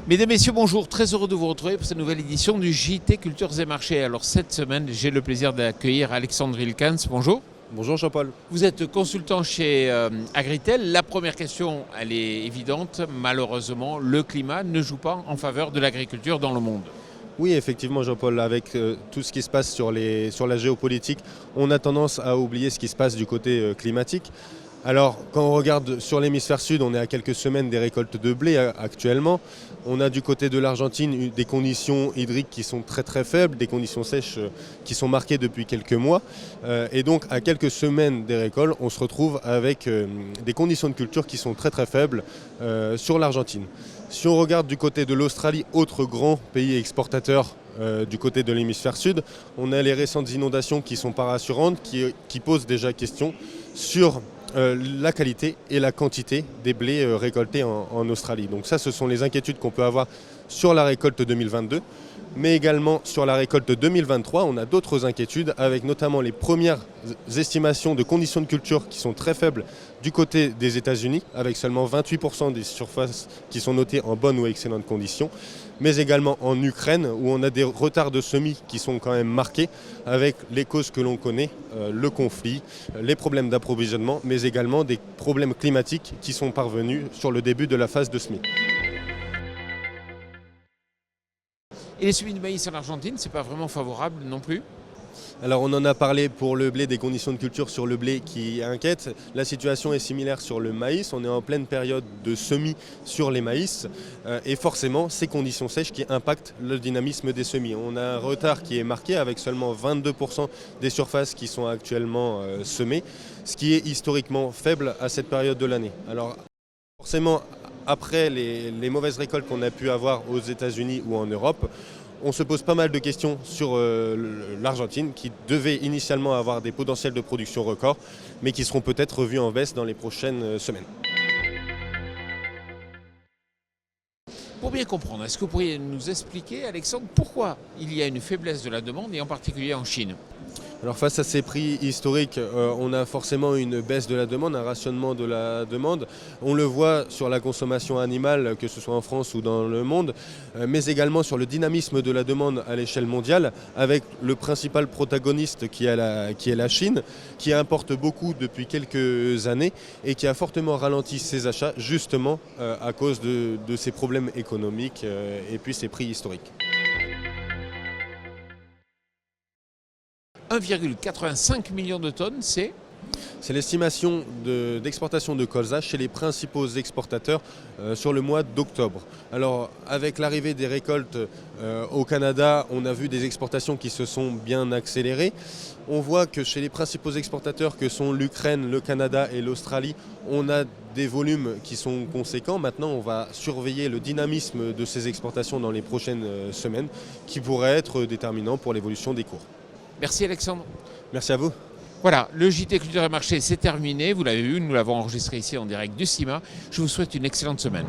Mesdames, Messieurs, bonjour. Très heureux de vous retrouver pour cette nouvelle édition du JT Cultures et Marchés. Alors cette semaine, j'ai le plaisir d'accueillir Alexandre Wilkens. Bonjour. Bonjour Jean-Paul. Vous êtes consultant chez Agritel. La première question, elle est évidente. Malheureusement, le climat ne joue pas en faveur de l'agriculture dans le monde. Oui, effectivement Jean-Paul, avec tout ce qui se passe sur la géopolitique, on a tendance à oublier ce qui se passe du côté climatique. Alors, quand on regarde sur l'hémisphère sud, on est à quelques semaines des récoltes de blé actuellement. On a du côté de l'Argentine des conditions hydriques qui sont très très faibles, des conditions sèches qui sont marquées depuis quelques mois. Et donc, à quelques semaines des récoltes, on se retrouve avec des conditions de culture qui sont très très faibles sur l'Argentine. Si on regarde du côté de l'Australie, autre grand pays exportateur du côté de l'hémisphère sud, on a les récentes inondations qui ne sont pas rassurantes, qui posent déjà question sur la qualité et la quantité des blés récoltés en Australie. Donc ça, ce sont les inquiétudes qu'on peut avoir sur la récolte 2022, mais également sur la récolte 2023. On a d'autres inquiétudes, avec notamment les premières estimations de conditions de culture qui sont très faibles du côté des États-Unis, avec seulement 28% des surfaces qui sont notées en bonnes ou excellentes conditions, mais également en Ukraine, où on a des retards de semis qui sont quand même marqués, avec les causes que l'on connaît, le conflit, les problèmes d'approvisionnement, mais également des problèmes climatiques qui sont parvenus sur le début de la phase de semis. Et les semis de maïs en Argentine, c'est pas vraiment favorable non plus? Alors on en a parlé pour le blé, des conditions de culture sur le blé qui inquiètent. La situation est similaire sur le maïs. On est en pleine période de semis sur les maïs. Et forcément, ces conditions sèches qui impactent le dynamisme des semis. On a un retard qui est marqué avec seulement 22% des surfaces qui sont actuellement semées, ce qui est historiquement faible à cette période de l'année. Alors forcément, après les mauvaises récoltes qu'on a pu avoir aux États-Unis ou en Europe, on se pose pas mal de questions sur l'Argentine qui devait initialement avoir des potentiels de production records, mais qui seront peut-être revus en baisse dans les prochaines semaines. Pour bien comprendre, est-ce que vous pourriez nous expliquer, Alexandre, pourquoi il y a une faiblesse de la demande, et en particulier en Chine? Alors face à ces prix historiques, on a forcément une baisse de la demande, un rationnement de la demande. On le voit sur la consommation animale, que ce soit en France ou dans le monde, mais également sur le dynamisme de la demande à l'échelle mondiale, avec le principal protagoniste qui est la Chine, qui importe beaucoup depuis quelques années et qui a fortement ralenti ses achats, justement à cause de ces problèmes économiques et puis ces prix historiques. 1,85 million de tonnes, c'est l'estimation d'exportation de colza chez les principaux exportateurs sur le mois d'octobre. Alors avec l'arrivée des récoltes au Canada, on a vu des exportations qui se sont bien accélérées. On voit que chez les principaux exportateurs que sont l'Ukraine, le Canada et l'Australie, on a des volumes qui sont conséquents. Maintenant, on va surveiller le dynamisme de ces exportations dans les prochaines semaines, qui pourrait être déterminant pour l'évolution des cours. Merci Alexandre. Merci à vous. Voilà, le JT Culture et Marché, c'est terminé. Vous l'avez vu, nous l'avons enregistré ici en direct du CIMA. Je vous souhaite une excellente semaine.